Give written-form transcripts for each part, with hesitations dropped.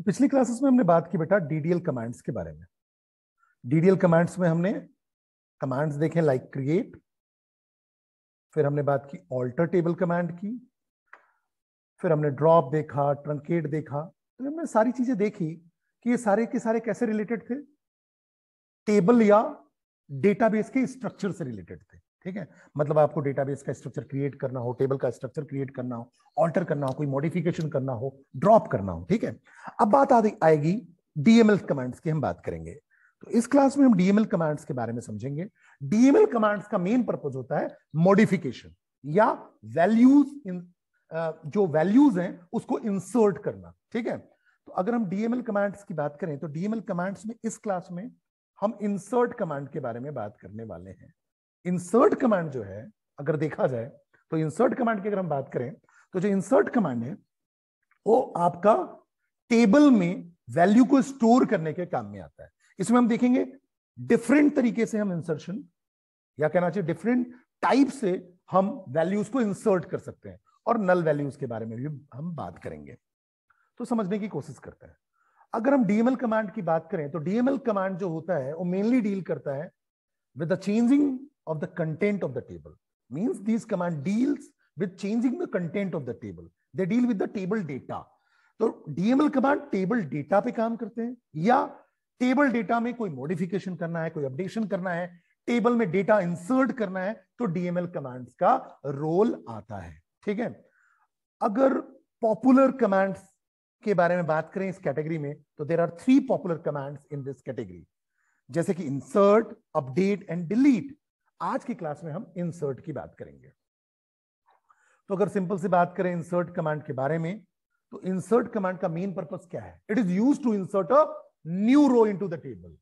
तो पिछली क्लासेस में हमने बात की बेटा डीडीएल कमांड्स के बारे में। डीडीएल कमांड्स में हमने कमांड्स देखे लाइक क्रिएट, फिर हमने बात की ऑल्टर टेबल कमांड की, फिर हमने ड्रॉप देखा, ट्रंकेट देखा। तो हमने सारी चीजें देखी कि ये सारे के सारे कैसे रिलेटेड थे, टेबल या डेटाबेस के स्ट्रक्चर से रिलेटेड थे। ठीक है, मतलब आपको डेटाबेस का स्ट्रक्चर क्रिएट करना हो, टेबल का स्ट्रक्चर क्रिएट करना हो, ऑल्टर करना हो, कोई मॉडिफिकेशन करना हो, ड्रॉप करना हो। ठीक है, अब बात आएगी डीएमएल कमांड्स की, हम बात करेंगे। तो इस क्लास में हम डीएमएल कमांड्स के बारे में समझेंगे। डीएमएल कमांड्स का मेन पर्पस होता है मॉडिफिकेशन या वैल्यूज इन जो वैल्यूज हैं उसको इंसर्ट करना। ठीक है, तो अगर हम डीएमएल कमांड्स की बात करें तो डीएमएल कमांड्स में इस क्लास में हम इंसर्ट कमांड के बारे में बात करने वाले हैं। इंसर्ट कमांड जो है, अगर देखा जाए तो इंसर्ट कमांड की अगर हम बात करें तो जो इंसर्ट कमांड है वो आपका टेबल में वैल्यू को स्टोर करने के काम में आता है। इसमें हम देखेंगे डिफरेंट तरीके से हम इंसर्शन या कहना चाहिए डिफरेंट टाइप से हम वैल्यूज को इंसर्ट कर सकते हैं, और नल वैल्यूज के बारे में भी हम बात करेंगे। तो समझने की कोशिश करते हैं। अगर हम डीएमएल कमांड की बात करें तो डीएमएल कमांड जो होता है वो मेनली डील करता है with the changing of the content of the table. Means these command deals with changing the content of the table. They deal with the table data. तो DML कमांड टेबल डेटा पे काम करते हैं, या table data में कोई modification करना है, कोई अपडेशन करना है, टेबल में डेटा इंसर्ट करना है, तो डीएमएल कमांड्स का रोल आता है। ठीक है, अगर पॉपुलर कमांड्स के बारे में बात करें इस कैटेगरी में तो there are 3 popular commands in this category, जैसे कि इंसर्ट, अपडेट एंड डिलीट। आज की क्लास में हम इंसर्ट की बात करेंगे। तो अगर सिंपल से बात करें इंसर्ट कमांड के बारे में तो इंसर्ट कमांड का मेन पर्पस क्या है? It is used to insert a new row into the table.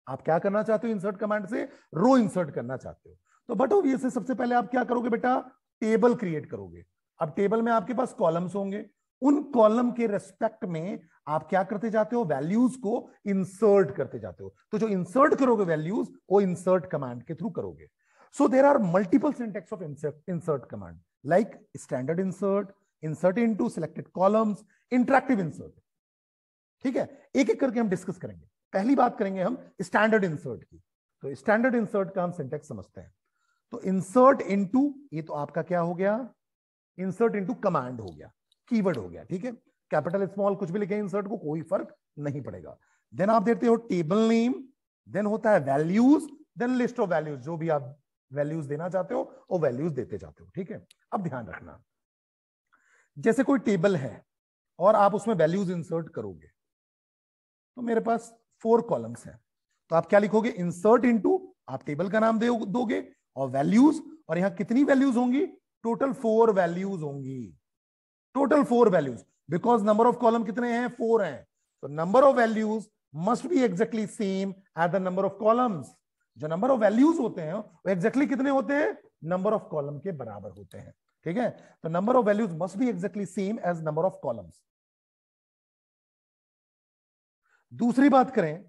आप क्या करना चाहते हो इंसर्ट कमांड से? रो इंसर्ट करना चाहते हो। तो बट ऑब्वियसली सबसे पहले आप क्या करोगे बेटा? टेबल क्रिएट करोगे। अब टेबल में आपके पास कॉलम्स होंगे, उन कॉलम के रेस्पेक्ट में आप क्या करते जाते हो? वैल्यूज को इंसर्ट करते जाते हो। तो जो इंसर्ट करोगे वैल्यूज वो इंसर्ट कमांड के थ्रू करोगे। So there are multiple syntax of insert command like standard insert, insert into selected columns, interactive insert. ठीक है, एक एक करके हम डिस्कस करेंगे। पहली बात करेंगे हम स्टैंडर्ड इंसर्ट की। तो स्टैंडर्ड इंसर्ट का हम सिंटैक्स समझते हैं। तो इंसर्ट इनटू, ये तो आपका क्या हो गया? इंसर्ट इनटू कमांड हो गया, कीवर्ड हो गया। ठीक है, कैपिटल स्मॉल कुछ भी लिखे इंसर्ट को कोई फर्क नहीं पड़ेगा। देन आप देते हो टेबल नेम, देन होता है values, then list of values. जो भी आप वैल्यूज देना चाहते हो वो वैल्यूज देते जाते हो। ठीक है, अब ध्यान रखना, जैसे कोई टेबल है और आप उसमें वैल्यूज इंसर्ट करोगे तो मेरे पास 4 कॉलम्स हैं, तो आप क्या लिखोगे? इंसर्ट इनटू, आप टेबल का नाम दोगे और वैल्यूज, और यहां कितनी वैल्यूज होंगी? टोटल 4 वैल्यूज होंगी। Total 4 values, because number of column कितने हैं? 4 हैं। तो number of values must be exactly same as the number of columns. जो नंबर ऑफ वैल्यूज होते हैं वो एग्जैक्टली कितने होते हैं? नंबर ऑफ कॉलम के बराबर होते हैं। ठीक है, तो number of values must be exactly same as number of columns. दूसरी बात करें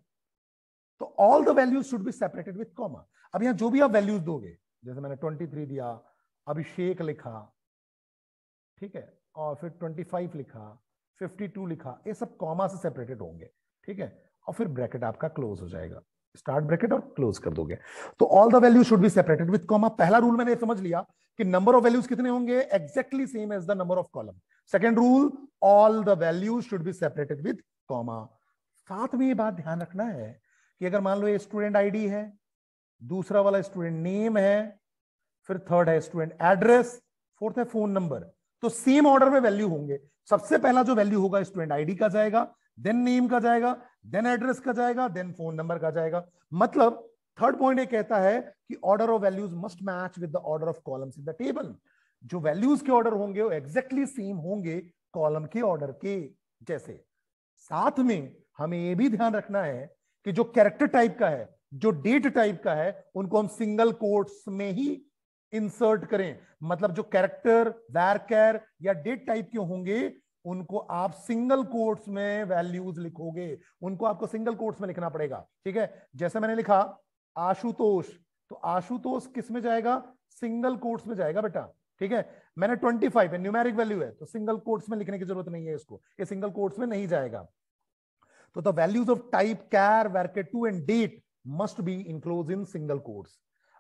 तो all the values should be separated with comma. अब यहां जो भी आप वैल्यूज दोगे, जैसे मैंने 23 दिया, अभिषेक लिखा, ठीक है, और फिर 25 लिखा, 52 लिखा, ये सब कॉमा से सेपरेटेड होंगे। ठीक है, और फिर ब्रैकेट आपका क्लोज हो जाएगा, स्टार्ट ब्रैकेट और क्लोज कर दोगे। तो all the values should be separated with comma. पहला रूल मैंने समझ लिया कि नंबर ऑफ वैल्यूज कितने होंगे? Exactly same as the number of column. Second rule, all the values should be separated with comma. साथ में ये बात ध्यान रखना है कि अगर मान लो ये स्टूडेंट आईडी है, दूसरा वाला स्टूडेंट नेम है, फिर थर्ड है स्टूडेंट एड्रेस, फोर्थ है फोन नंबर, तो सेम ऑर्डर में वैल्यू होंगे। सबसे पहला जो वैल्यू होगा स्टूडेंट आईडी का जाएगा, देन नेम का जाएगा, देन एड्रेस का जाएगा, देन फोन नंबर का जाएगा। मतलब थर्ड पॉइंट ये कहता है कि order of values must match with the order of columns in the table. जो वैल्यूज के ऑर्डर होंगे वो एग्जैक्टली सेम होंगे कॉलम के ऑर्डर के जैसे। साथ में हमें यह भी ध्यान रखना है कि जो कैरेक्टर टाइप का है, जो डेट टाइप का है, उनको हम सिंगल कोट्स में ही इंसर्ट करें। मतलब जो कैरेक्टर वैरकैर या डेट टाइप के होंगे उनको आप सिंगल कोट्स में वैल्यूज लिखोगे, उनको आपको सिंगल कोट्स में लिखना पड़ेगा। ठीक है, जैसे मैंने लिखा आशुतोष, तो आशुतोष किस में जाएगा? सिंगल कोट्स में जाएगा बेटा। ठीक है, मैंने 25 है, न्यूमेरिक वैल्यू है, तो सिंगल कोट्स में लिखने की जरूरत नहीं है इसको, ये सिंगल कोट्स में नहीं जाएगा। तो the values of type char varchar 2 and date must be enclose in single quotes.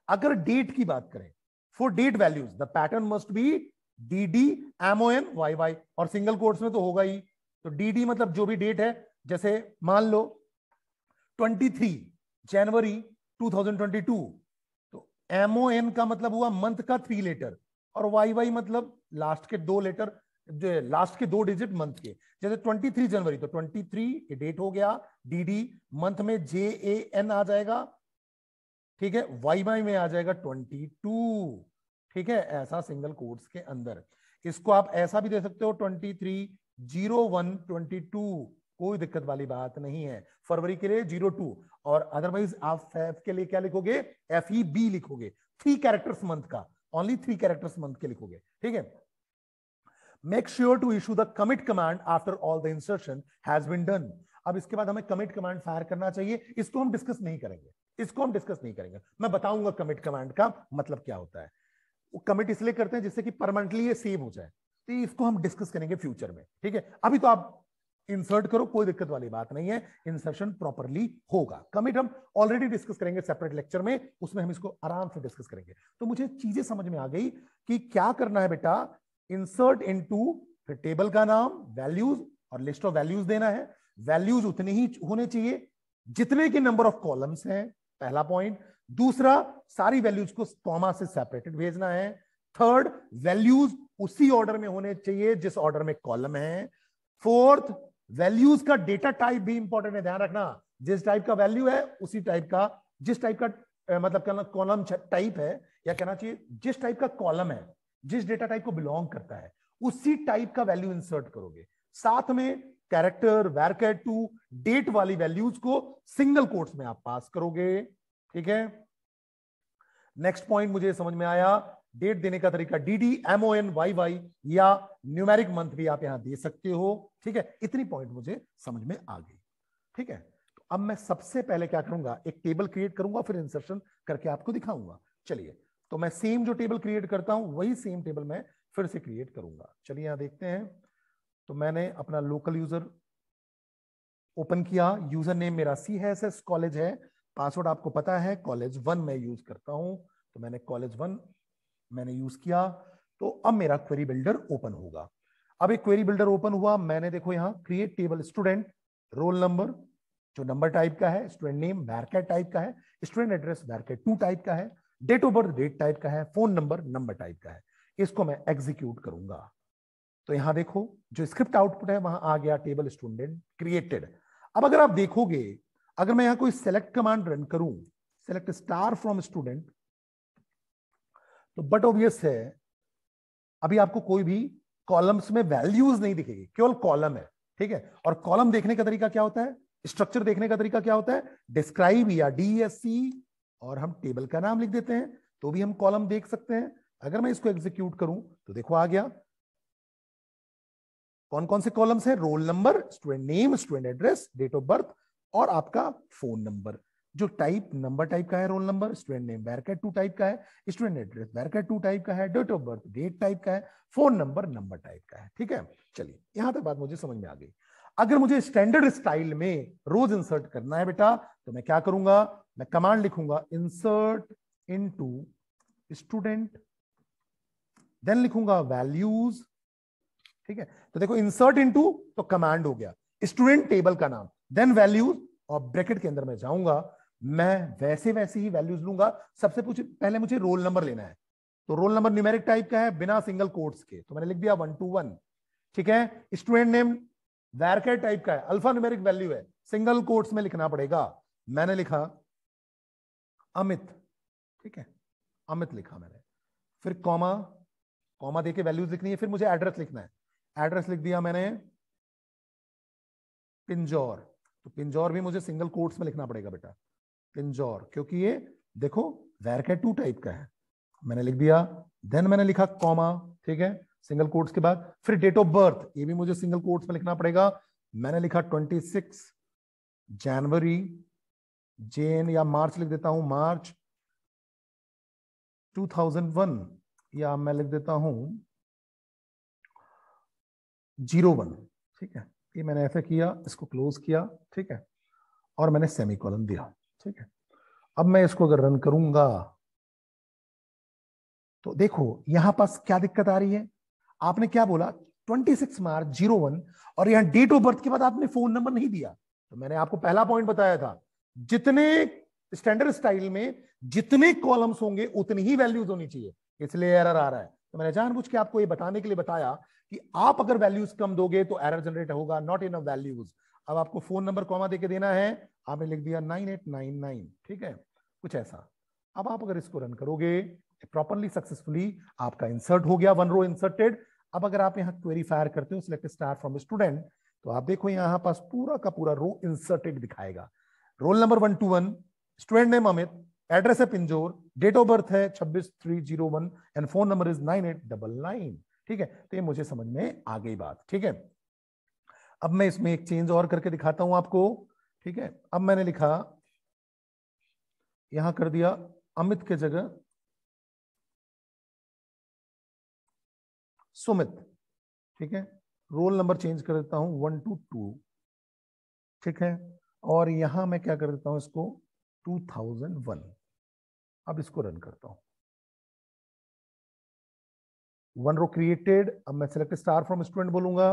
अगर डेट की बात करें, for date values the pattern must be dd MON YY, और सिंगल कोट्स में तो होगा ही। तो dd मतलब जो भी डेट है, जैसे मान लो 23 जनवरी 2022, तो MON का मतलब हुआ मंथ का 3 लेटर, और YY मतलब लास्ट के 2 लेटर, जो लास्ट के 2 डिजिट मंथ के। जैसे 23 जनवरी तो 23 ये डेट हो गया, dd मंथ में JAN आ जाएगा, ठीक है, YY में आ जाएगा 22, ठीक है, ऐसा सिंगल कोट्स के अंदर। इसको आप ऐसा भी दे सकते हो 23/01/22, कोई दिक्कत वाली बात नहीं है। फरवरी के लिए 02, और अदरवाइज आप फेब के लिए क्या लिखोगे, FEB लिखोगे, 3 कैरेक्टर्स मंथ का, ओनली 3 कैरेक्टर्स मंथ के लिखोगे, ठीक है। Make sure to issue the commit command after all the insertion has been done. अब इसके बाद हमें कमिट कमांड फायर करना चाहिए, इसको हम डिस्कस नहीं करेंगे, मैं बताऊंगा कमिट कमांड का मतलब क्या होता है। वो कमिट इसलिए करते हैं जिससे कि परमानेंटली ये सेव हो जाए, तो इसको हम डिस्कस करेंगे फ्यूचर में, ठीक है। अभी तो आप इंसर्ट करो, कोई दिक्कत वाली बात नहीं है, इंसर्शन प्रॉपरली होगा। कमिट हम ऑलरेडी डिस्कस करेंगे सेपरेट लेक्चर में, उसमें हम इसको आराम से डिस्कस करेंगे। तो मुझे चीजें समझ में आ गई कि क्या करना है बेटा, इंसर्ट इनटू, फिर टेबल का नाम, वैल्यूज और लिस्ट ऑफ वैल्यूज देना है। वैल्यूज उतने ही होने चाहिए जितने के नंबर ऑफ कॉलम्स हैं, पहला पॉइंट। दूसरा, सारी वैल्यूज को कॉमा से सेपरेटेड भेजना है। थर्ड, वैल्यूज उसी ऑर्डर में होने चाहिए जिस ऑर्डर में कॉलम है। फोर्थ, वैल्यूज का डेटा टाइप भी इंपॉर्टेंट है, ध्यान रखना, जिस टाइप का वैल्यू है उसी टाइप का, जिस टाइप का मतलब कॉलम टाइप है, या कहना चाहिए जिस टाइप का कॉलम है, जिस डेटा टाइप को बिलोंग करता है, उसी टाइप का वैल्यू इंसर्ट करोगे। साथ में कैरेक्टर, varchar 2, डेट वाली वैल्यूज को सिंगल कोट्स में आप पास करोगे, ठीक है। नेक्स्ट पॉइंट मुझे समझ में आया, डेट देने का तरीका dd MON YY, या न्यूमेरिक मंथ भी आप यहां दे सकते हो, ठीक है। इतनी पॉइंट मुझे समझ में आ गई, ठीक है। तो अब मैं सबसे पहले क्या करूंगा, एक टेबल क्रिएट करूंगा, फिर इंसर्शन करके आपको दिखाऊंगा। चलिए, तो मैं सेम जो टेबल क्रिएट करता हूं वही सेम टेबल मैं फिर से क्रिएट करूंगा। चलिए यहां देखते हैं। तो मैंने अपना लोकल यूजर ओपन किया, यूजर नेम मेरा CSS कॉलेज है, पासवर्ड आपको पता है कॉलेज 1 मैं यूज करता हूं, तो मैंने कॉलेज 1 मैंने यूज किया। तो अब मेरा क्वेरी बिल्डर ओपन होगा। अब एक क्वेरी बिल्डर ओपन हुआ, मैंने देखो यहां create table student, roll number जो नंबर टाइप का है, स्टूडेंट नेम varchar टाइप का है, स्टूडेंट एड्रेस varchar 2 टाइप का है, date of birth date type का है, फोन नंबर नंबर टाइप का है। इसको मैं एग्जीक्यूट करूंगा। तो यहां देखो जो स्क्रिप्ट आउटपुट है वहां आ गया टेबल स्टूडेंट क्रिएटेड। अब अगर आप देखोगे, अगर मैं यहां कोई सेलेक्ट कमांड रन करूं, सेलेक्ट स्टार फ्रॉम स्टूडेंट, तो बट ऑब्वियस है अभी आपको कोई भी कॉलम्स में वैल्यूज नहीं दिखेगी, केवल कॉलम है, ठीक है। और कॉलम देखने का तरीका क्या होता है, स्ट्रक्चर देखने का तरीका क्या होता है, डिस्क्राइब या DSC, और हम टेबल का नाम लिख देते हैं तो भी हम कॉलम देख सकते हैं। अगर मैं इसको एग्जीक्यूट करूं तो देखो आ गया, कौन कौन से कॉलम्स है, roll number, student name, student address, date of birth और आपका फोन नंबर। जो टाइप नंबर टाइप का है roll number, student name varchar 2 type का है, स्टूडेंट एड्रेस varchar 2 टाइप का है, date of birth date type का है, फोन नंबर नंबर टाइप का है, ठीक है। चलिए यहां तक बात मुझे समझ में आ गई। अगर मुझे स्टैंडर्ड स्टाइल में रोज इंसर्ट करना है बेटा, तो मैं क्या करूंगा, मैं कमांड लिखूंगा इंसर्ट इनटू स्टूडेंट, देन लिखूंगा वैल्यूज, ठीक है। तो देखो इंसर्ट इनटू तो कमांड हो गया, स्टूडेंट टेबल का नाम, देन वैल्यूज, और ब्रैकेट के अंदर मैं जाऊंगा, मैं वैसे वैसे ही वैल्यूज लूंगा। सबसे पहले मुझे रोल नंबर लेना है, तो रोल नंबर न्यूमेरिक टाइप का है बिना सिंगल कोट्स के, तो मैंने लिख दिया 1 to 1, ठीक है। स्टूडेंट नेम varchar टाइप का है, अल्फा न्यूमेरिक वैल्यू है, सिंगल कोट्स में लिखना पड़ेगा, मैंने लिखा अमित, ठीक है, अमित लिखा मैंने, फिर कॉमा, कॉमा देके वैल्यूज लिखनी है, फिर मुझे एड्रेस लिखना है, एड्रेस लिख दिया मैंने पिंजौर, तो पिंजौर भी मुझे सिंगल कोट्स में लिखना पड़ेगा बेटा, पिंजौर, क्योंकि ये देखो varchar 2 टाइप का है, मैंने लिख दिया। देन मैंने लिखा कॉमा, ठीक है, सिंगल कोट्स के बाद, फिर डेट ऑफ बर्थ, ये भी मुझे सिंगल कोट्स में लिखना पड़ेगा, मैंने लिखा 26 जनवरी, जेन या मार्च लिख देता हूं, मार्च 2001, या मैं लिख देता हूं 01, ठीक है, ये मैंने ऐसे किया, इसको क्लोज किया, ठीक है, और मैंने सेमीकोलन दिया, ठीक है। अब मैं इसको अगर रन करूंगा तो देखो यहां पास क्या दिक्कत आ रही है। आपने क्या बोला 26 मार्च 01 और यहां डेट ऑफ बर्थ के बाद आपने फोन नंबर नहीं दिया। तो मैंने आपको पहला पॉइंट बताया था, जितने स्टैंडर्ड स्टाइल में जितने कॉलम्स होंगे उतनी ही वैल्यूज होनी चाहिए, इसलिए एरर आ रहा है। तो मैंने जानबूझ के आपको ये बताने के लिए बताया कि आप अगर वैल्यूज कम दोगे तो एरर जनरेट होगा, नॉट इनफ वैल्यूज। अब आपको फोन नंबर कॉमा देके देना है, आपने लिख दिया 9899, ठीक है, कुछ ऐसा। अब आप अगर इसको रन करोगे प्रॉपरली सक्सेसफुली, आपका इंसर्ट हो गया, वन रो इंसर्टेड। अब अगर आप यहाँ क्वेरी फायर करते हो सिलेक्ट स्टार फ्रॉम स्टूडेंट, तो आप देखो यहाँ पास पूरा का पूरा रो इंसर्टेड दिखाएगा। Roll number 121, student name Amit, address है पिंजोर, डेट ऑफ बर्थ है 26/3/01 एंड फोन नंबर इज 9899, ठीक है। तो ये मुझे समझ में आ गई बात, ठीक है। अब मैं इसमें एक चेंज और करके दिखाता हूं आपको, ठीक है। अब मैंने लिखा, यहां कर दिया अमित के जगह सुमित, ठीक है। रोल नंबर चेंज कर देता हूं 122, ठीक है। और यहां मैं क्या कर देता हूं इसको 2001। अब इसको रन करता हूं, वन रो क्रिएटेड। अब मैं सिलेक्ट स्टार फ्रॉम स्टूडेंट बोलूंगा,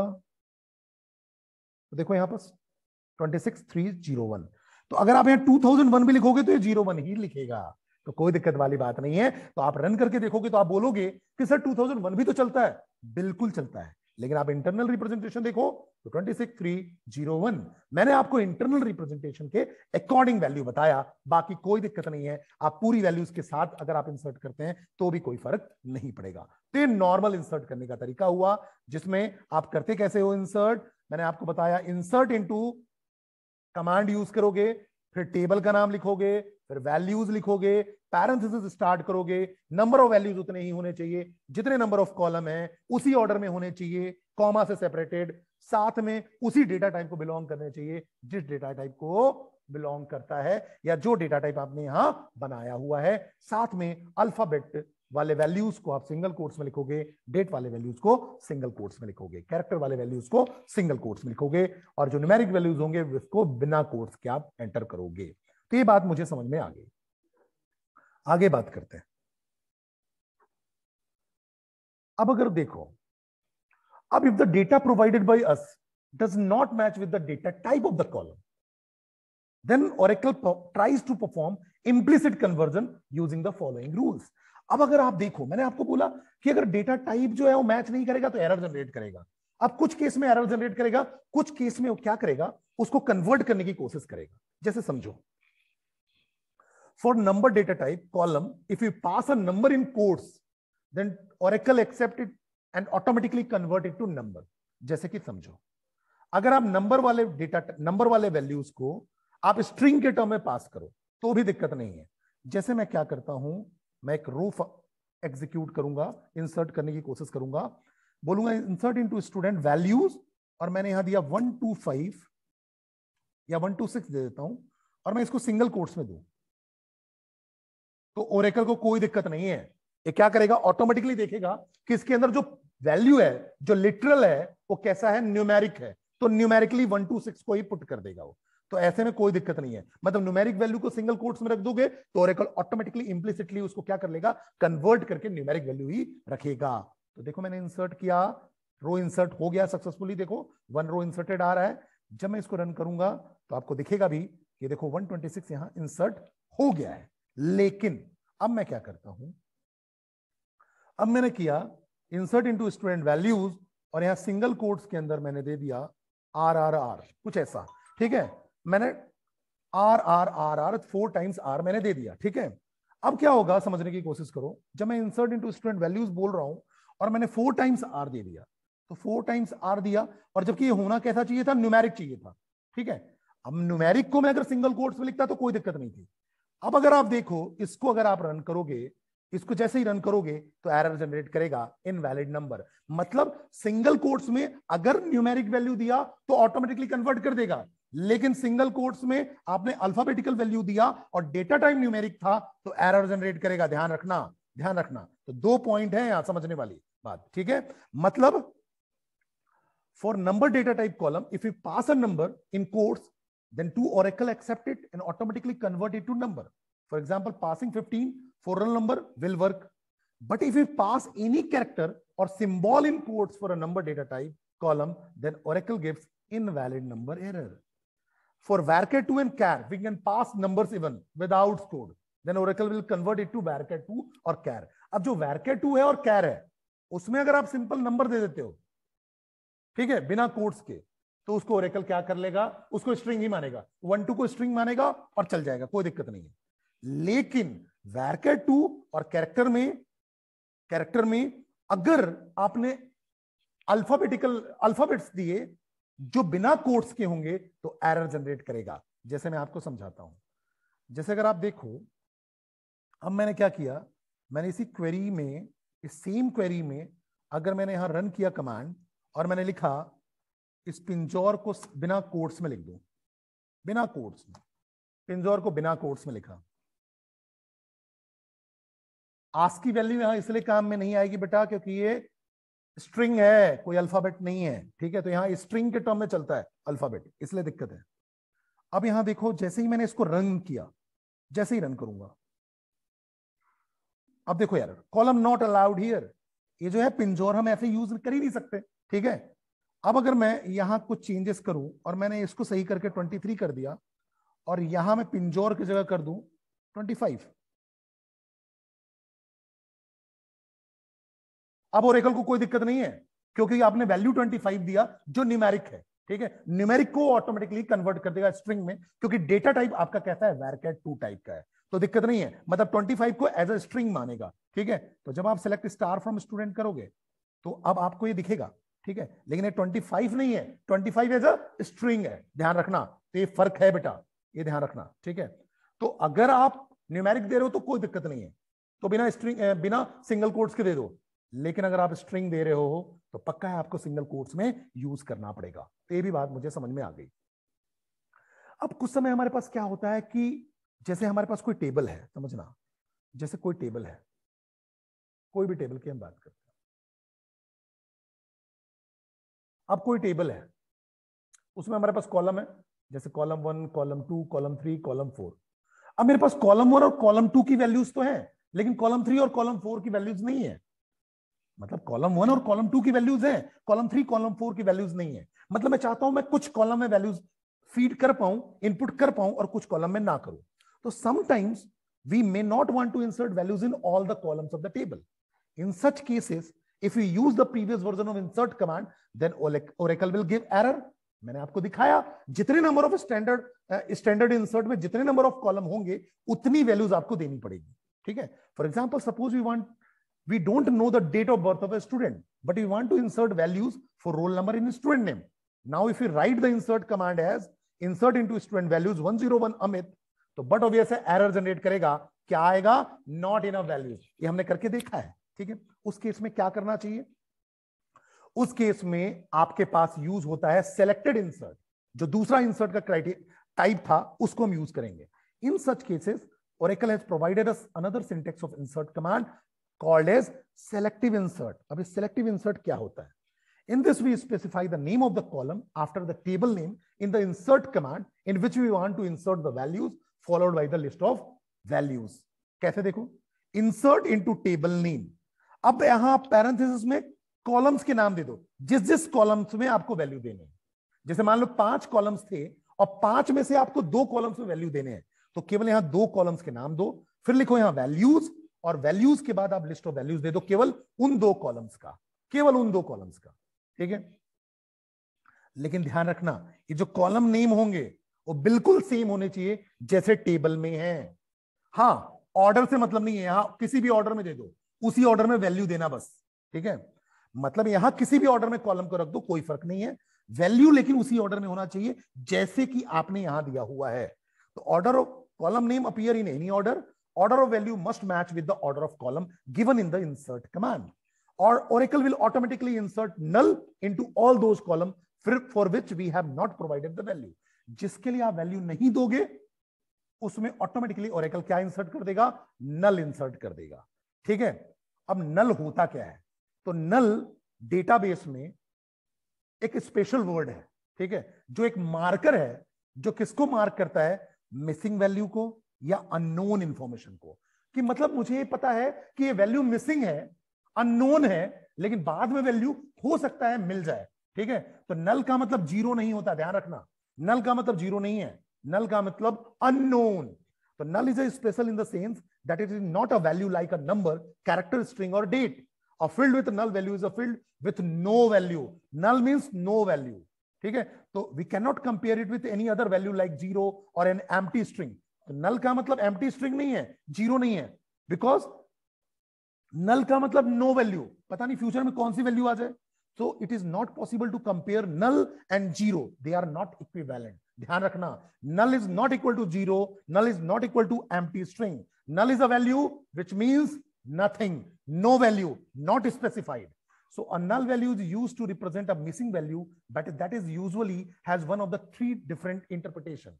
तो देखो यहां पर 26/3/01। तो अगर आप यहां 2001 भी लिखोगे तो ये 01 ही लिखेगा, तो कोई दिक्कत वाली बात नहीं है। तो आप रन करके देखोगे तो आप बोलोगे कि सर 2001 भी तो चलता है, बिल्कुल चलता है, लेकिन आप इंटरनल रिप्रेजेंटेशन देखो तो 26/3/01 मैंने आपको इंटरनल रिप्रेजेंटेशन के अकॉर्डिंग वैल्यू बताया, बाकी कोई दिक्कत नहीं है। आप पूरी वैल्यूज के साथ अगर आप इंसर्ट करते हैं तो भी कोई फर्क नहीं पड़ेगा। तो ये नॉर्मल इंसर्ट करने का तरीका हुआ, जिसमें आप करते कैसे हो इंसर्ट, मैंने आपको बताया इंसर्ट इनटू कमांड यूज करोगे, फिर टेबल का नाम लिखोगे, फिर वैल्यूज लिखोगे, पैरेंथेसिस स्टार्ट करोगे, नंबर ऑफ वैल्यूज उतने ही होने चाहिए जितने नंबर ऑफ कॉलम है, उसी ऑर्डर में होने चाहिए, कॉमा से सेपरेटेड, साथ में उसी डेटा टाइप को बिलोंग करने चाहिए जिस डेटा टाइप को बिलोंग करता है या जो डेटा टाइप आपने यहां बनाया हुआ है। साथ में अल्फाबेट वाले वैल्यूज को आप सिंगल कोट्स में लिखोगे, डेट वाले वैल्यूज को सिंगल कोट्स में लिखोगे, कैरेक्टर वाले वैल्यूज को सिंगल कोट्स में लिखोगे, और जो न्यूमेरिक वैल्यूज होंगे उसको बिना कोट्स के आप एंटर करोगे। तो ये बात मुझे समझ में आ गई। आगे बात करते हैं। अब अगर देखो, अब if the data provided by us does not match with the data type of the column, then Oracle tries to perform implicit conversion using the following rules। अब अगर आप देखो, मैंने आपको बोला कि अगर डेटा टाइप जो है वो मैच नहीं करेगा तो एरर जनरेट करेगा। अब कुछ केस में एरर जनरेट करेगा, कुछ केस में वो क्या करेगा, उसको कन्वर्ट करने की कोशिश करेगा। जैसे समझो, for number data type column if you pass a number in quotes then Oracle accept it and automatically convert it to number। जैसे कि समझो, अगर आप नंबर वाले डेटा, नंबर वाले वैल्यूज को आप स्ट्रिंग के टर्म में पास करो तो भी दिक्कत नहीं है। जैसे मैं क्या करता हूं, मैं एक रो एग्जीक्यूट करूंगा, इंसर्ट करने की कोशिश करूंगा, बोलूंगा इंसर्ट इनटू स्टूडेंट वैल्यूज, और मैंने यहां दिया 125 या 126 दे देता हूं, और मैं इसको सिंगल कोट्स में दूं, तो ओरेकल को कोई दिक्कत नहीं है। ये क्या करेगा, ऑटोमेटिकली देखेगा कि इसके अंदर जो वैल्यू है, जो लिटरल है, वो कैसा है, न्यूमेरिक है, तो न्यूमेरिकली 126 को ही पुट कर देगा वो। तो ऐसे में कोई दिक्कत नहीं है, मतलब न्यूमेरिक वैल्यू को सिंगल कोट्स में रख दोगे तो ओरेकल ऑटोमेटिकली इंप्लिसिटली उसको क्या कर लेगा, कन्वर्ट करके न्यूमेरिक वैल्यू ही रखेगा। तो देखो मैंने इंसर्ट किया, रो इंसर्ट हो गया सक्सेसफुली, देखो वन रो इंसर्टेड आ रहा है। जब मैं इसको रन करूंगा तो आपको दिखेगा भी, ये देखो 126 यहां इंसर्ट हो गया है। लेकिन अब मैं क्या करता हूं, अब मैंने किया इंसर्ट इनटू स्टूडेंट वैल्यूज, और यहां सिंगल कोट्स के अंदर मैंने दे दिया RRR, कुछ ऐसा, ठीक है। मैंने RRRR 4 टाइम्स R मैंने दे दिया, ठीक है। अब क्या होगा समझने की कोशिश करो, जब मैं इंसर्ट इनटू स्टूडेंट वैल्यूज बोल रहा हूं और मैंने 4 टाइम्स R दे दिया, तो 4 टाइम्स R दिया, और जबकि ये होना कैसा चाहिए था, न्यूमेरिक चाहिए था, ठीक है। अब न्यूमेरिक को मैं अगर सिंगल कोट्स में लिखता तो कोई दिक्कत नहीं थी। अब अगर आप देखो, इसको अगर आप रन करोगे, इसको जैसे ही रन करोगे तो एरर जनरेट करेगा, इनवैलिड नंबर। मतलब सिंगल कोट्स में अगर न्यूमेरिक वैल्यू दिया तो ऑटोमेटिकली कन्वर्ट कर देगा, लेकिन सिंगल कोट्स में आपने अल्फाबेटिकल वैल्यू दिया और डेटा टाइप न्यूमेरिक था तो एरर जनरेट करेगा। ध्यान रखना, ध्यान रखना। तो 2 पॉइंट है यहां समझने वाली बात, ठीक है। मतलब For number data type column, if we pass a number in quotes, then to Oracle accept it and automatically convert it to number. For example, passing 15 for a number will work. But if we pass any character or symbol in quotes for a number data type column, then Oracle gives invalid number error. For varchar2 and char, we can pass numbers even without code. Then Oracle will convert it to varchar2 और char. अब जो varchar2 है और char है, उसमें अगर आप simple number दे देते हो, ठीक है, बिना कोड्स के, तो उसको ओरेकल क्या कर लेगा, उसको स्ट्रिंग ही मानेगा, 1 2 को स्ट्रिंग मानेगा और चल जाएगा, कोई दिक्कत नहीं है। लेकिन varchar2 और कैरेक्टर में अगर आपने अल्फाबेट्स दिए जो बिना कोड्स के होंगे तो एरर जनरेट करेगा। जैसे मैं आपको समझाता हूं, जैसे अगर आप देखो, अब मैंने क्या किया, मैंने इसी क्वेरी में, इस सेम क्वेरी में अगर मैंने यहां रन किया कमांड और मैंने लिखा इस पिंजौर को बिना कोट्स में लिख दूं, बिना कोट्स में, पिंजौर को बिना कोट्स में लिखा, आस्क की वैल्यू यहां इसलिए काम में नहीं आएगी बेटा क्योंकि ये स्ट्रिंग है, कोई अल्फाबेट नहीं है, ठीक है, तो यहां स्ट्रिंग के टर्म में चलता है अल्फाबेट, इसलिए दिक्कत है। अब यहां देखो, जैसे ही मैंने इसको रन किया, जैसे ही रन करूंगा, अब देखो यार, कॉलम नॉट अलाउड हियर, ये जो है पिंजौर हम ऐसे यूज कर ही नहीं सकते, ठीक है। अब अगर मैं यहां कुछ चेंजेस करूं और मैंने इसको सही करके 23 कर दिया और यहां मैं पिंजौर की जगह कर दूं 25, अब ओरेकल को कोई दिक्कत नहीं है क्योंकि आपने वैल्यू 25 दिया जो न्यूमेरिक है, ठीक है, न्यूमेरिक को ऑटोमेटिकली कन्वर्ट कर देगा स्ट्रिंग में, क्योंकि डेटा टाइप आपका कैसा है, varchar2 टाइप का है, तो दिक्कत नहीं है, मतलब 25 को एज अ स्ट्रिंग मानेगा, ठीक है। तो जब आप सिलेक्ट स्टार फ्रॉम स्टूडेंट करोगे तो अब आपको ये दिखेगा, ठीक है, लेकिन ये 25 नहीं है, 25 एज अ स्ट्रिंग है, ध्यान रखना, तो ये फर्क है बेटा, ये ध्यान रखना, ठीक है। तो अगर आप न्यूमेरिक दे रहे हो तो कोई दिक्कत नहीं है, तो बिना स्ट्रिंग, बिना सिंगल कोट्स के दे दो, लेकिन अगर आप स्ट्रिंग दे रहे हो तो पक्का है आपको सिंगल कोट्स में यूज करना पड़ेगा। तो ये भी बात मुझे समझ में आ गई। अब कुछ समय हमारे पास क्या होता है कि जैसे हमारे पास कोई टेबल है, समझना, जैसे कोई टेबल है, कोई भी टेबल की हम बात करते हैं, अब कोई टेबल है, उसमें हमारे पास कॉलम है, जैसे कॉलम 1, कॉलम 2, कॉलम 3, कॉलम 4। अब मेरे पास कॉलम 1 और कॉलम 2 की वैल्यूज तो है, लेकिन कॉलम 3 और कॉलम 4 की वैल्यूज नहीं है। मतलब कॉलम 1 और कॉलम 2 की वैल्यूज है, कॉलम 3 कॉलम 4 की वैल्यूज नहीं है। मतलब मैं चाहता हूं मैं कुछ कॉलम में वैल्यूज फीड कर पाऊं, इनपुट कर पाऊं, और कुछ कॉलम में ना करूं। तो sometimes we may not want to insert values in all the columns of the table. In such cases if you use the previous version of insert command then Oracle will give error. मैंने आपको दिखाया जितने number of standard insert में जितने number of column होंगे उतनी values आपको देनी पड़ेगी, ठीक है। For example, suppose we don't know the date of birth of a student, but we want to insert values for roll number in student name. Now if we write the insert command as insert into student values 101 Amit, तो but obvious है error generate करेगा, क्या आएगा, not enough values. ये हमने करके देखा है, ठीक है। उस केस में क्या करना चाहिए, उस केस में आपके पास यूज होता है सेलेक्टेड इंसर्ट, जो दूसरा इंसर्ट का क्राइटेरिया टाइप था उसको हम यूज करेंगे। In such cases Oracle has provided us another syntax of insert command called as selective insert. अब इस selective insert क्या होता है? In this we specify the name of the column after the table name in the insert command in which we want to insert the values followed by the list of values. कैसे देखो, insert into table name. अब यहां parenthesis में columns के नाम दे दो, जिस जिस कॉलम्स में आपको वैल्यू देने हैं। जैसे मान लो 5 कॉलम्स थे और 5 में से आपको 2 कॉलम्स में वैल्यू देने हैं, तो केवल यहां 2 कॉलम्स के नाम दो, फिर लिखो यहां वैल्यूज, और वैल्यूज के बाद आप लिस्ट ऑफ वैल्यूज दे दो केवल उन 2 कॉलम्स का, केवल उन 2 कॉलम्स का, ठीक है। लेकिन ध्यान रखना, ये जो कॉलम नेम होंगे वो बिल्कुल सेम होने चाहिए जैसे टेबल में है। हाँ, ऑर्डर से मतलब नहीं है, यहां किसी भी ऑर्डर में दे दो, उसी ऑर्डर में वैल्यू देना बस, ठीक है। मतलब यहां किसी भी ऑर्डर में कॉलम को रख दो, कोई फर्क नहीं है, वैल्यू लेकिन उसी ऑर्डर में होना चाहिए जैसे कि आपने यहां दिया हुआ है। तो order of column name appear in any order, order of value must match with the order of column given in the insert command, or Oracle will automatically insert null into all those columns for which we have not provided the value. जिसके लिए आप value नहीं दोगे उसमें automatically Oracle क्या insert कर देगा, नल insert कर देगा, ठीक है। अब नल होता क्या है, तो नल डेटाबेस में एक स्पेशल वर्ड है, ठीक है, जो एक मार्कर है, जो किसको मार्क करता है, मिसिंग वैल्यू को या अननोन इंफॉर्मेशन को। कि मतलब मुझे ये पता है कि ये वैल्यू मिसिंग है, अननोन है, लेकिन बाद में वैल्यू हो सकता है मिल जाए, ठीक है। तो नल का मतलब जीरो नहीं होता, ध्यान रखना, नल का मतलब जीरो नहीं है, नल का मतलब अननोन। तो null is a special in the sense that it is not a value like a number, character, string और date. A field with null value is a field with no value. Null means no value. ठीक है, तो we cannot compare it with any other value like zero or an empty string. तो null का मतलब empty string नहीं है, zero नहीं है, because null का मतलब no value, पता नहीं फ्यूचर में कौन सी वैल्यू आ जाए। So it is not possible to compare null and zero. They are not equivalent. ध्यान रखना, null is not equal to zero, null is not equal to empty string. Null is a value which means nothing, no value, not specified. So a null value is used to represent a missing value, but that is usually has one of the three different interpretation.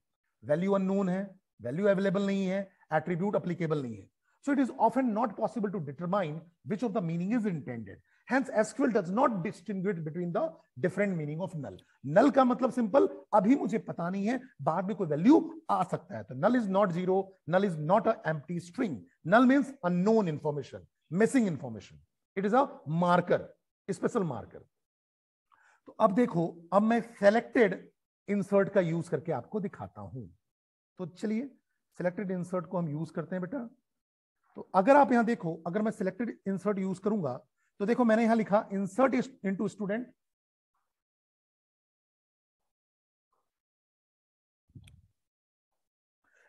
Value unknown है, value available नहीं है, attribute applicable नहीं है. So it is often not possible to determine which of the meaning is intended. Hence SQL does not distinguish between the different meaning of null. Null का मतलब simple, अभी मुझे पता नहीं है, बाद में कोई वैल्यू आ सकता है। तो null is not zero, null is not an empty string. Null means unknown information, missing information. It is a marker, special marker. तो अब देखो, अब मैं selected insert का यूज करके आपको दिखाता हूं। तो चलिए selected insert को हम यूज करते हैं बेटा। तो अगर आप यहां देखो, अगर मैं selected insert यूज करूंगा, तो देखो मैंने यहां लिखा insert into student,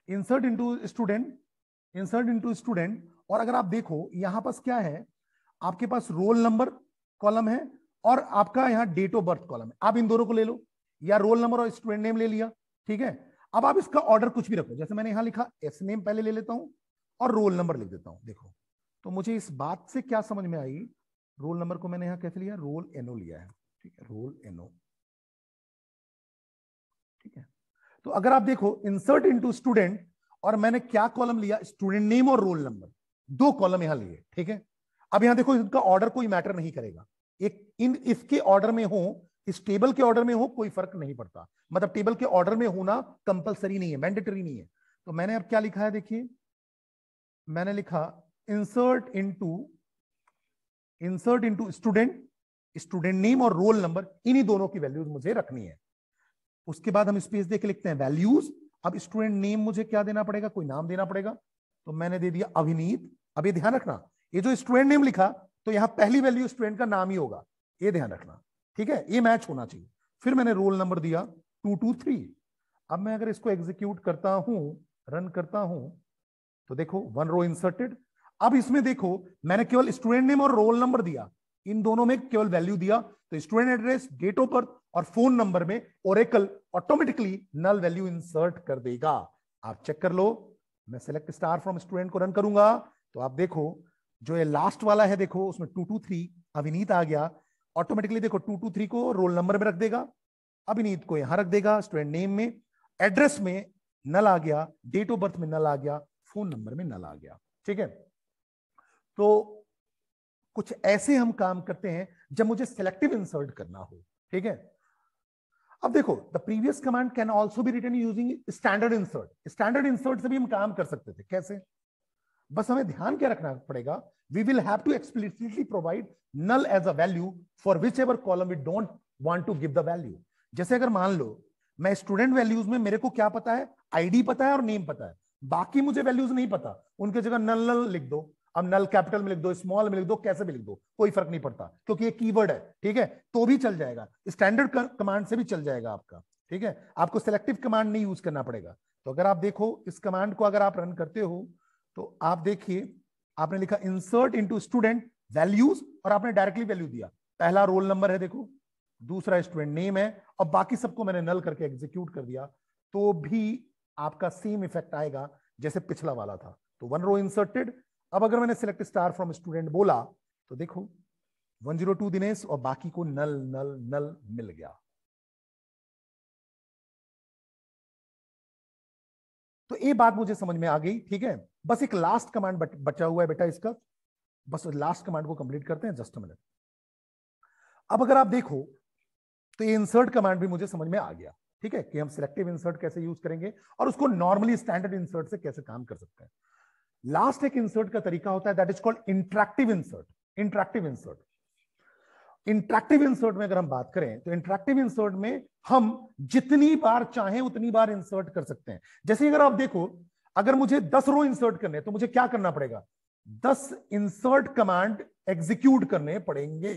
insert into student। और अगर आप देखो यहां पास क्या है, आपके पास रोल नंबर कॉलम है और आपका यहां डेट ऑफ बर्थ कॉलम है। आप इन दोनों को ले लो, या रोल नंबर और स्टूडेंट नेम ले लिया, ठीक है। अब आप इसका ऑर्डर कुछ भी रखो, जैसे मैंने यहां लिखा एस नेम पहले ले लेता हूं और रोल नंबर लिख देता हूं। देखो तो मुझे इस बात से क्या समझ में आई, रोल नंबर को मैंने यहां कैसे लिया, रोल एनओ लिया है, ठीक है, रोल एनओ, ठीक है। तो अगर आप देखो इंसर्ट इनटू स्टूडेंट, और मैंने क्या कॉलम लिया, स्टूडेंट नेम और रोल नंबर, दो कॉलम यहां लिए, ठीक है। अब यहां देखो इनका ऑर्डर कोई मैटर नहीं करेगा, एक इन इसके ऑर्डर में हो, इस टेबल के ऑर्डर में हो, कोई फर्क नहीं पड़ता, मतलब टेबल के ऑर्डर में होना कंपलसरी नहीं है, मैंडेटरी नहीं है। तो मैंने अब क्या लिखा है, देखिए मैंने लिखा insert into student, student name और रोल नंबर, इन्हीं दोनों की वैल्यूज मुझे रखनी है। उसके बाद हम स्पेस देके लिखते हैं वैल्यूज। अब स्टूडेंट नेम मुझे क्या देना पड़ेगा, कोई नाम देना पड़ेगा, तो मैंने दे दिया अभिनीत। अब ये ध्यान रखना, ये जो स्टूडेंट नेम लिखा, तो यहां पहली वैल्यू स्टूडेंट का नाम ही होगा, ये ध्यान रखना, ठीक है, ये मैच होना चाहिए। फिर मैंने रोल नंबर दिया 223। अब मैं अगर इसको एग्जीक्यूट करता हूं, रन करता हूं, तो देखो वन रो इंसर्टेड। अब इसमें देखो मैंने केवल स्टूडेंट नेम और रोल नंबर दिया, इन दोनों में केवल वैल्यू दिया, तो student address, date of birth और फोन नंबर में Oracle automatically null value insert कर देगा। आप चेक कर लो, मैं सेलेक्ट स्टार फ्रॉम स्टूडेंट को रन करूंगा, तो आप देखो जो ये लास्ट वाला है, देखो उसमें 223 अभिनीत आ गया, ऑटोमेटिकली देखो 223 को रोल नंबर में रख देगा, अभिनीत को यहां रख देगा, स्टूडेंट नेम में, एड्रेस में नल आ गया, डेट ऑफ बर्थ में नल आ गया, फोन नंबर में नल आ गया, ठीक है। तो कुछ ऐसे हम काम करते हैं जब मुझे सिलेक्टिव इंसर्ट करना हो, ठीक है। अब देखो the previous command can also be written using standard insert. Standard insert से भी हम काम कर सकते थे, कैसे, बस हमें ध्यान क्या रखना पड़ेगा, we will have to explicitly provide null as a value for whichever column we don't want to give the value. जैसे अगर मान लो मैं स्टूडेंट वैल्यूज में मेरे को क्या पता है, आईडी पता है और नेम पता है, बाकी मुझे वैल्यूज नहीं पता, उनके जगह नल नल लिख दो। अब नल कैपिटल में लिख दो, स्मॉल में लिख दो, कैसे भी लिख दो, कोई फर्क नहीं पड़ता, क्योंकि ये कीवर्ड है, ठीक है, तो भी चल जाएगा, स्टैंडर्ड कमांड से भी चल जाएगा आपका, ठीक है। आपको सिलेक्टिव कमांड नहीं यूज करना पड़ेगा। तो अगर आप देखो इस कमांड को अगर आप रन करते हो, तो आप देखिए आपने लिखा इंसर्ट इनटू स्टूडेंट वैल्यूज, और आपने डायरेक्टली वैल्यू दिया, पहला रोल नंबर है देखो, दूसरा स्टूडेंट नेम है, और बाकी सबको मैंने नल करके एग्जीक्यूट कर दिया, तो भी आपका सेम इफेक्ट आएगा जैसे पिछला वाला था। तो वन रो इंसर्टेड। अब अगर मैंने सिलेक्ट स्टार फ्रॉम स्टूडेंट बोला, तो देखो 102 दिनेश और बाकी को नल नल नल मिल गया। तो ये बात मुझे समझ में आ गई, ठीक है। बस एक लास्ट कमांड बचा हुआ है बेटा इसका, बस लास्ट कमांड को कंप्लीट करते हैं, जस्ट अ मिनट। अब अगर आप देखो तो ये इंसर्ट कमांड भी मुझे समझ में आ गया, ठीक है, कि हम सिलेक्टिव इंसर्ट कैसे यूज करेंगे और उसको नॉर्मली स्टैंडर्ड इंसर्ट से कैसे काम कर सकते हैं। लास्ट एक इंसर्ट का तरीका होता है that is called interactive insert. Interactive insert, interactive insert में अगर हम बात करें तो इंटरैक्टिव इंसर्ट में हम जितनी बार चाहें उतनी बार इंसर्ट कर सकते हैं। जैसे अगर आप देखो, अगर मुझे 10 रो इंसर्ट करने तो मुझे क्या करना पड़ेगा, 10 इंसर्ट कमांड एग्जीक्यूट करने पड़ेंगे।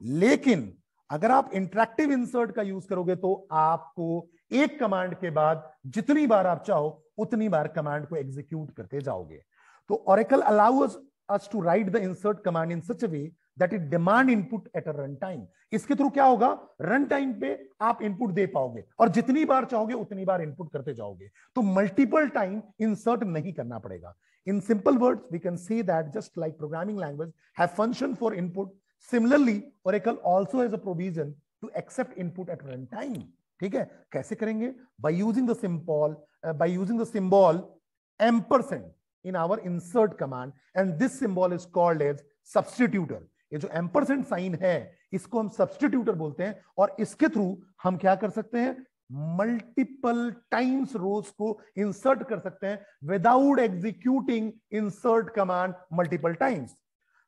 लेकिन अगर आप इंटरैक्टिव इंसर्ट का यूज करोगे तो आपको एक कमांड के बाद जितनी बार आप चाहो उतनी बार कमांड को एग्जीक्यूट करते जाओगे। तो Oracle allows us to write the insert command in such a way that it demand input at a run time। इसके थ्रू क्या होगा, रन टाइम पे आप इनपुट दे पाओगे और जितनी बार चाहोगे उतनी बार इनपुट करते जाओगे, तो मल्टीपल टाइम इंसर्ट नहीं करना पड़ेगा। In simple words, we can say that just like programming language have function for input, similarly Oracle also has a provision to accept input at run time। ठीक है, कैसे करेंगे, by using the symbol ampersand in our insert command, and this symbol is called as substitutor। ये जो ampersand sign है इसको हम सब्स्टिट्यूटर बोलते हैं और इसके थ्रू हम क्या कर सकते हैं, मल्टीपल टाइम्स रोज को इंसर्ट कर सकते हैं without executing insert command multiple times.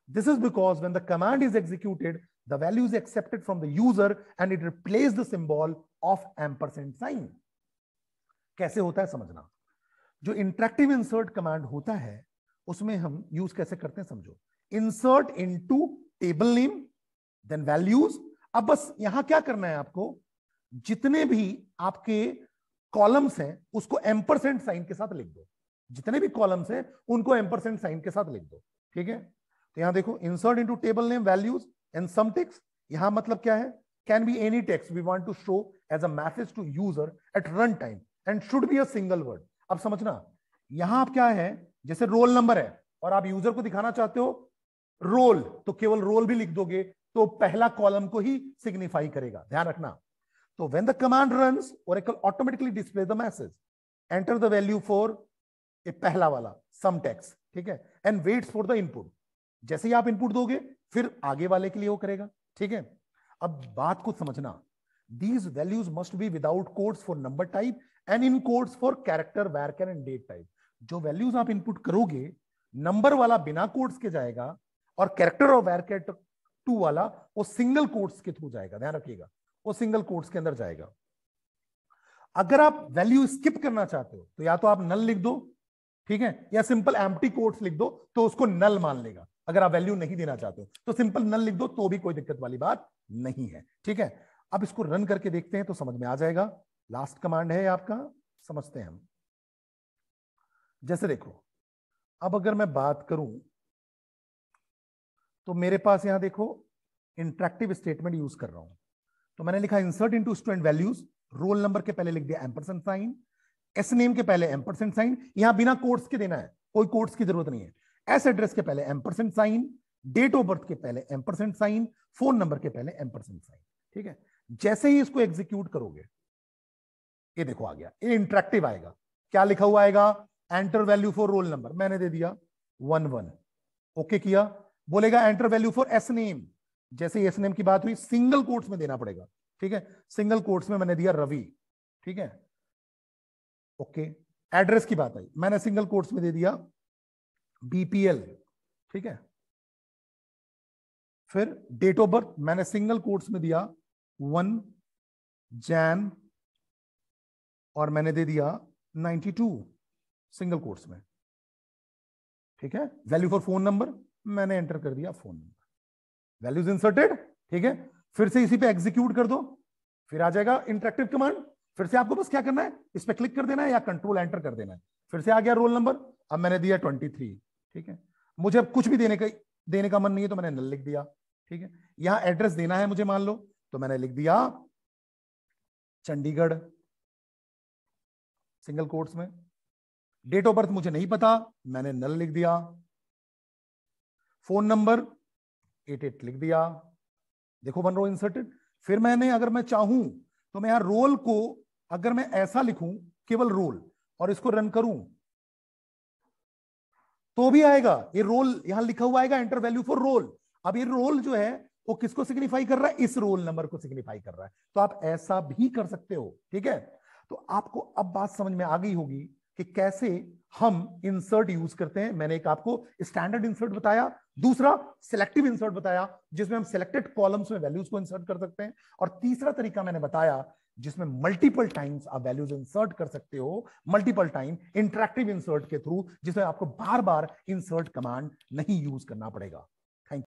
This is because when the command is executed the value is accepted from the user and it replace the symbol of ampersand sign. कैसे होता है समझना, जो interactive insert command होता है उसमें हम use कैसे करते हैं समझो, insert into table name then values. अब बस यहां क्या करना है आपको, जितने भी आपके कॉलम्स हैं उसको एम्परसेंट साइन के साथ लिख दो, जितने भी कॉलम्स हैं उनको एम्परसेंट साइन के साथ लिख दो। ठीक है, तो यहां देखो insert into table name values and some text. यहां मतलब क्या है, can be any text we want to show as a message to user at run time and should be a single word. अब समझना, यहां आप क्या है, जैसे रोल नंबर है और आप यूजर को दिखाना चाहते हो रोल, तो केवल रोल भी लिख दोगे तो पहला कॉलम को ही सिग्निफाई करेगा, ध्यान रखना। तो when the command runs Oracle automatically display the message, enter the value for a पहला वाला सम टेक्स्ट, ठीक है, and waits for the input. जैसे ही आप इनपुट दोगे फिर आगे वाले के लिए वो करेगा। ठीक है, अब बात को समझना, these values must be without quotes for number type and in quotes for character, varchar and date type। जो वैल्यूज आप इनपुट करोगे नंबर वाला बिना कोट्स के जाएगा और कैरेक्टर और वैरचर 2 वाला वो सिंगल कोट्स के थ्रू जाएगा, ध्यान रखिएगा, वो सिंगल कोट्स के अंदर जाएगा। अगर आप वैल्यू स्किप करना चाहते हो तो या तो आप नल लिख दो, ठीक है, या सिंपल एम्प्टी कोट्स लिख दो तो उसको नल मान लेगा। अगर आप वैल्यू नहीं देना चाहते हो तो सिंपल नल लिख दो तो भी कोई दिक्कत वाली बात नहीं है। ठीक है, अब इसको रन करके देखते हैं तो समझ में आ जाएगा। लास्ट कमांड है आपका, समझते हैं हम। जैसे देखो, अब अगर मैं बात करूं तो मेरे पास यहां देखो इंटरैक्टिव स्टेटमेंट यूज कर रहा हूं, तो मैंने लिखा insert into student values, roll number के पहले लिख दिया एम्परसेंट साइन, एस नेम के पहले एम्परसेंट साइन, यहां बिना कोट्स के देना है, कोई कोट्स की जरूरत नहीं है। एस एड्रेस के पहले ampersand sign, date of birth के पहले एम्परसेंट साइन, फोन नंबर के पहले एम्परसेंट साइन। ठीक है, जैसे ही इसको एग्जीक्यूट करोगे ये देखो आ गया, ये इंटरैक्टिव आएगा। क्या लिखा हुआ आएगा, enter value for roll number, मैंने दे दिया 11, ओके किया, बोलेगा enter value for S name, जैसे ही एस नेम की बात हुई सिंगल कोट्स में देना पड़ेगा। ठीक है, सिंगल कोट्स में मैंने दिया रवि, ठीक है, ओके। एड्रेस की बात आई, मैंने सिंगल कोट्स में दे दिया बीपीएल, ठीक है। फिर डेट ऑफ बर्थ मैंने सिंगल कोट्स में दिया 1 जैन और मैंने दे दिया 92 सिंगल कोट्स में, ठीक है। वैल्यू फॉर फोन नंबर मैंने एंटर कर दिया फोन नंबर, वैल्यूज इंसर्टेड, ठीक है। फिर से इसी पे एग्जीक्यूट कर दो, फिर आ जाएगा इंटरैक्टिव कमांड। फिर से आपको बस क्या करना है, इस पे क्लिक कर देना है या कंट्रोल एंटर कर देना है। फिर से आ गया रोल नंबर, अब मैंने दिया 23, ठीक है। मुझे अब कुछ भी देने का मन नहीं है तो मैंने नल लिख दिया, ठीक है। यहां एड्रेस देना है मुझे मान लो, तो मैंने लिख दिया चंडीगढ़ सिंगल कोट्स में। डेट ऑफ बर्थ मुझे नहीं पता, मैंने नल लिख दिया। फोन नंबर 88 लिख दिया, देखो 1 रो इंसर्टेड। फिर मैंने अगर मैं चाहूं तो मैं यहां रोल को अगर मैं ऐसा लिखूं केवल रोल और इसको रन करूं तो भी आएगा, ये रोल यहां लिखा हुआ आएगा एंटर वैल्यू फॉर रोल। अब ये रोल जो है वो किसको सिग्निफाई कर रहा है? इस रोल नंबर को सिग्निफाई कर रहा है। तो आप ऐसा भी कर सकते हो, ठीक है। तो आपको अब बात समझ में आ गई होगी कि कैसे हम इंसर्ट यूज करते हैं। मैंने एक आपको स्टैंडर्ड इंसर्ट बताया, दूसरा सिलेक्टिव इंसर्ट बताया जिसमें हम सिलेक्टेड कॉलम्स में वैल्यूज को इंसर्ट कर सकते हैं, और तीसरा तरीका मैंने बताया जिसमें मल्टीपल टाइम्स आप वैल्यूज इंसर्ट कर सकते हो, मल्टीपल टाइम इंटरैक्टिव इंसर्ट के थ्रू, जिसमें आपको बार बार इंसर्ट कमांड नहीं यूज करना पड़ेगा।